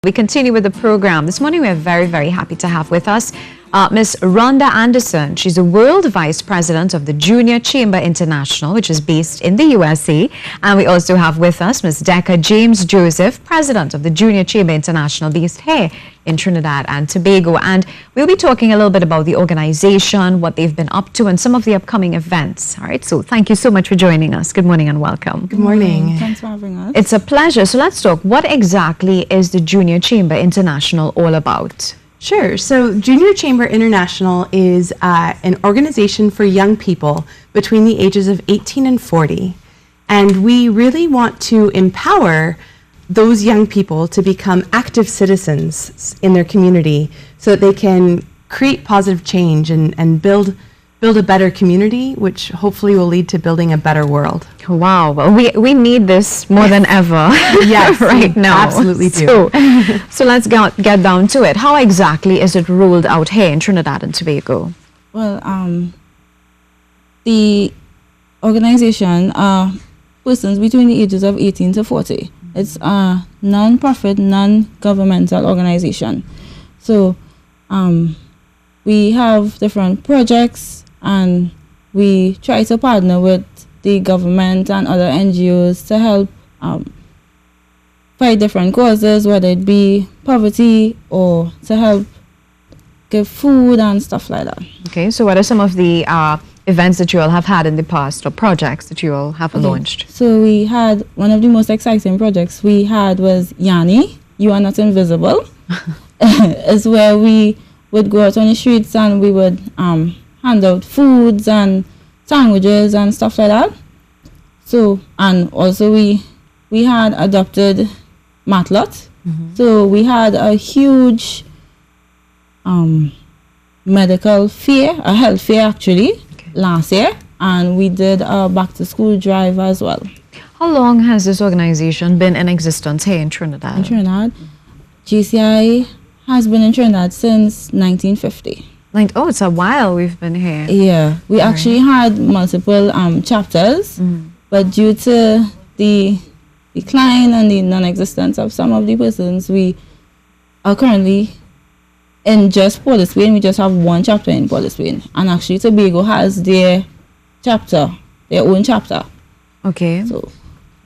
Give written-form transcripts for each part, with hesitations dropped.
We continue with the program. This morning we're very, very happy to have with us Ms. Rhonda Anderson. She's the World Vice President of the Junior Chamber International, which is based in the USA. And we also have with us Ms. Decca James Joseph, President of the Junior Chamber International, based here in Trinidad and Tobago. And we'll be talking a little bit about the organization, what they've been up to, and some of the upcoming events. All right, so thank you so much for joining us. Good morning and welcome. Good morning. Thanks for having us. It's a pleasure. So let's talk. What exactly is the Junior Chamber International all about? Sure. So Junior Chamber International is an organization for young people between the ages of 18 and 40. And we really want to empower those young people to become active citizens in their community so that they can create positive change and build a better community, which hopefully will lead to building a better world. Wow, well, we need this more than ever. Yes, right now. Absolutely do. So let's get down to it. How exactly is it rolled out here in Trinidad and Tobago? Well, the organization are persons between the ages of 18 to 40. It's a non-profit, non-governmental organization. So we have different projects, and we try to partner with the government and other NGOs to help fight different causes, whether it be poverty or to help give food and stuff like that. Okay, so what are some of the events that you all have had in the past, or projects that you all have launched? So we had one of the most exciting projects we had was Yanni, You Are Not Invisible. It's where we would go out on the streets and we would hand out foods and sandwiches and stuff like that. So, and also we had adopted Matlot. So we had a huge medical fair, a health fair actually, last year, and we did a back to school drive as well. How long has this organization been in existence here in Trinidad? In Trinidad, GCI has been in Trinidad since 1950. Oh, it's a while we've been here. Yeah, we actually had multiple chapters, but due to the decline and the non-existence of some of the persons, we are currently in just Port of Spain. We just have one chapter in Port of Spain, and actually Tobago has their chapter, their own chapter. Okay. So,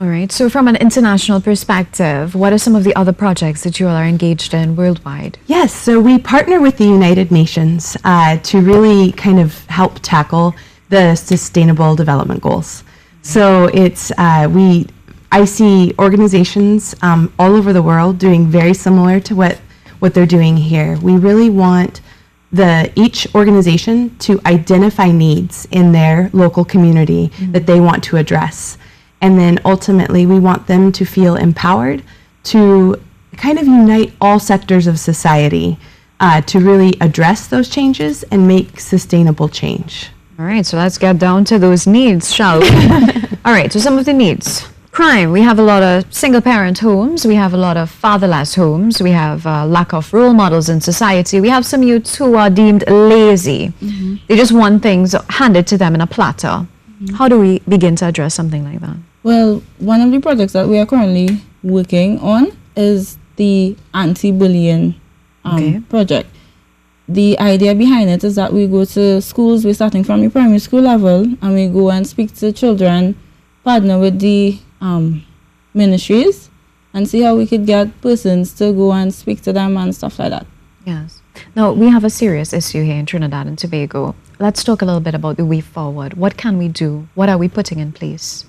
all right. So from an international perspective, what are some of the other projects that you all are engaged in worldwide? Yes, so we partner with the United Nations to really kind of help tackle the Sustainable Development Goals. So it's I see organizations all over the world doing very similar to what they're doing here. We really want each organization to identify needs in their local community that they want to address. And then ultimately, we want them to feel empowered to kind of unite all sectors of society to really address those changes and make sustainable change. All right, so let's get down to those needs, shall we? All right, so some of the needs. Crime. We have a lot of single-parent homes. We have a lot of fatherless homes. We have lack of role models in society. We have some youths who are deemed lazy. They just want things handed to them in a platter. How do we begin to address something like that? well, one of the projects that we are currently working on is the anti-bullying project. The idea behind it is that we go to schools, we're starting from the primary school level, and we go and speak to children, partner with the ministries, and see how we could get persons to go and speak to them and stuff like that. Yes. Now, we have a serious issue here in Trinidad and Tobago. Let's talk a little bit about the way forward. What can we do? What are we putting in place?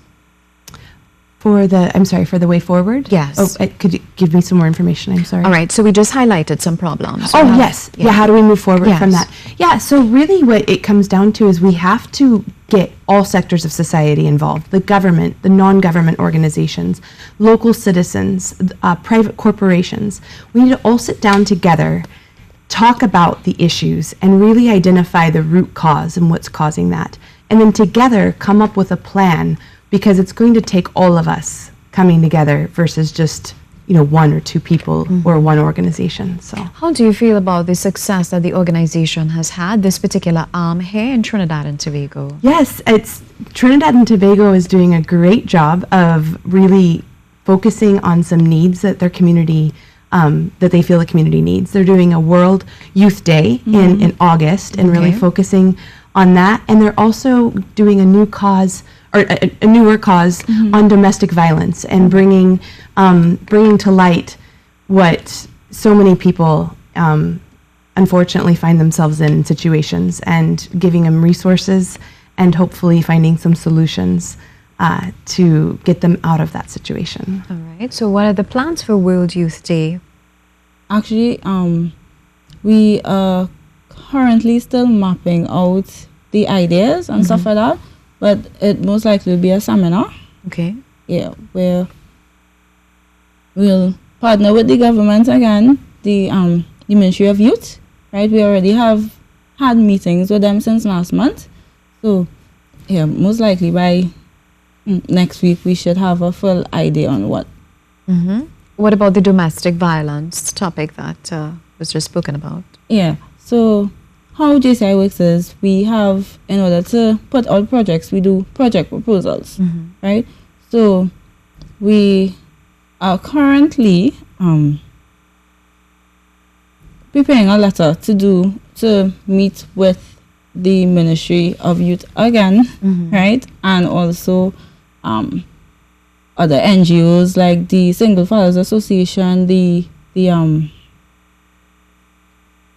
For the way forward? Yes. Oh, could you give me some more information? I'm sorry. All right. So we just highlighted some problems. Oh, yes. Yeah, how do we move forward from Yes. that? Yeah, so really what it comes down to is we have to get all sectors of society involved. The government, the non-government organizations, local citizens, private corporations. We need to all sit down together, talk about the issues, and really identify the root cause and what's causing that. And then together come up with a plan, because it's going to take all of us coming together versus just, one or two people or one organization. So, how do you feel about the success that the organization has had, this particular arm here in Trinidad and Tobago? Yes, Trinidad and Tobago is doing a great job of really focusing on some needs that their community that they feel the community needs. They're doing a World Youth Day in August and really focusing on that. And they're also doing a new cause, or a newer cause on domestic violence, and bringing to light what so many people unfortunately find themselves in situations, and giving them resources and hopefully finding some solutions to get them out of that situation. All right. So what are the plans for World Youth Day? Actually, we are currently still mapping out the ideas and stuff like that, but it most likely will be a seminar. Okay. Yeah, where we'll partner with the government again, the Ministry of Youth, right? We already have had meetings with them since last month. So, yeah, most likely by next week we should have a full idea on what. What about the domestic violence topic that was just spoken about? Yeah, so how JCI works is we have, in order to put out projects, we do project proposals, right? So we are currently preparing a letter to meet with the Ministry of Youth again, right? And also other NGOs like the Single Fathers Association, the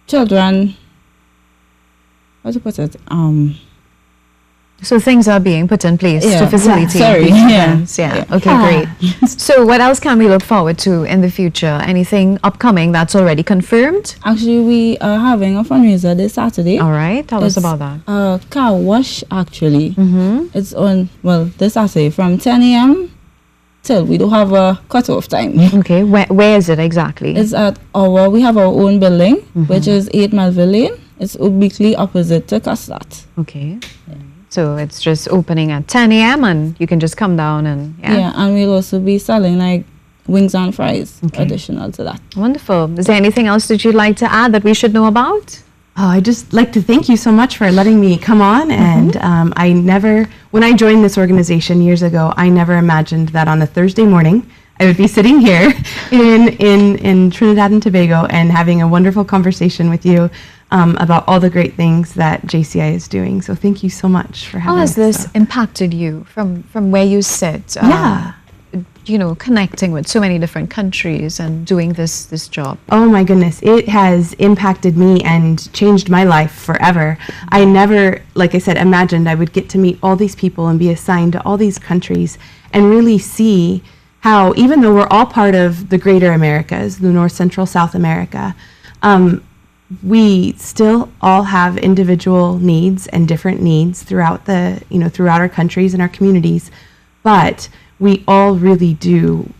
children, how to put it? So things are being put in place to facilitate these events. Okay, great. So what else can we look forward to in the future? Anything upcoming that's already confirmed? Actually, we are having a fundraiser this Saturday. All right, tell us about that. A car wash, actually. It's on, this Saturday from 10 a.m. till we don't have a cutoff time. Okay, where is it exactly? It's at we have our own building, which is 8 Melville Lane. It's obliquely opposite to Custat. Okay. So it's just opening at 10 a.m. and you can just come down and and we'll also be selling like wings and fries additional to that. Wonderful. Is there anything else that you'd like to add that we should know about? I'd just like to thank you so much for letting me come on. And when I joined this organization years ago, I never imagined that on a Thursday morning I would be sitting here in Trinidad and Tobago and having a wonderful conversation with you about all the great things that JCI is doing. So thank you so much for having us. How has this impacted you from where you sit? Connecting with so many different countries and doing this job. Oh my goodness, it has impacted me and changed my life forever. I never, like I said, imagined I would get to meet all these people and be assigned to all these countries and really see how, even though we're all part of the greater Americas, the North, Central, South America, we still all have individual needs and different needs throughout our countries and our communities, but we all really do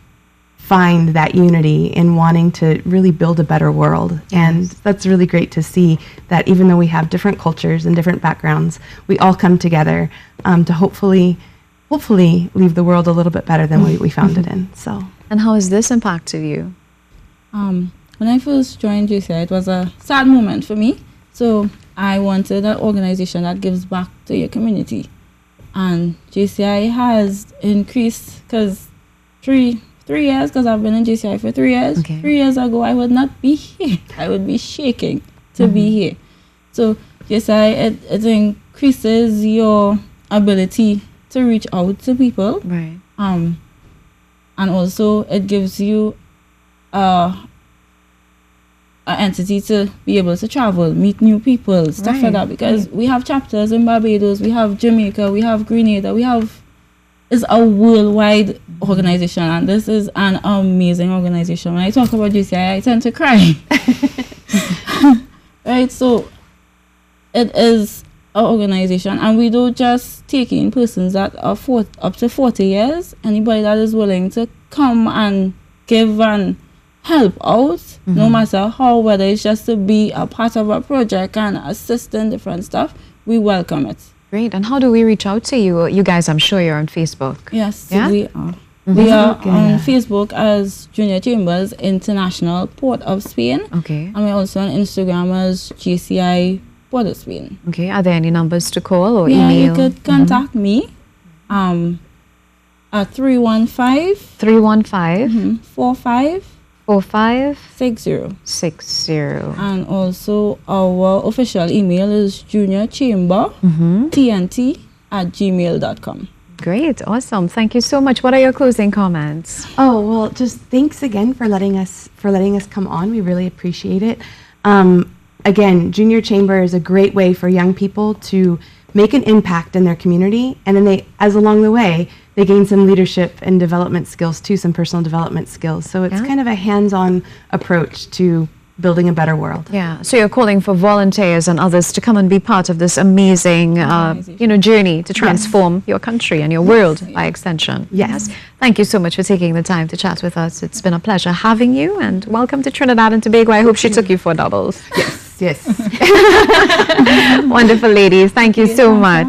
find that unity in wanting to really build a better world. Yes. And that's really great to see that even though we have different cultures and different backgrounds, we all come together to hopefully leave the world a little bit better than we found it in. So. And how has this impacted you? When I first joined JCI, it was a sad moment for me. So I wanted an organization that gives back to your community. And JCI has increased, because 3 years, because I've been in JCI for 3 years. Okay. 3 years ago, I would not be here. I would be shaking to be here. So JCI, it increases your ability to reach out to people. Right. And also it gives you an entity to be able to travel, meet new people, stuff like that. Because we have chapters in Barbados, we have Jamaica, we have Grenada, it's a worldwide organization, and this is an amazing organization. When I talk about JCI, I tend to cry. Right, so it is an organization, and we don't just take in persons that are up to 40 years. Anybody that is willing to come and give and help out, no matter how, whether it's just to be a part of a project and assist in different stuff, we welcome it. Great. And how do we reach out to you? You guys, I'm sure you're on Facebook. Yes, we are. We are on Facebook as Junior Chambers International Port of Spain. Okay. And we're also on Instagram as JCI Port of Spain. Okay. Are there any numbers to call or email? Yeah, you could contact me at 315 315 45 4560. And also our official email is juniorchambertnt@gmail.com. Great, awesome. Thank you so much. What are your closing comments? Oh, well, just thanks again for letting us come on. We really appreciate it. Again, Junior Chamber is a great way for young people to make an impact in their community, and then as along the way, they gain some leadership and development skills too, some personal development skills. So it's kind of a hands-on approach to building a better world. Yeah, so you're calling for volunteers and others to come and be part of this amazing, journey to transform your country and your world by extension. Yes. Thank you so much for taking the time to chat with us. It's been a pleasure having you, and welcome to Trinidad and Tobago. I hope she took you for doubles. Yes. Wonderful ladies. Thank you so much.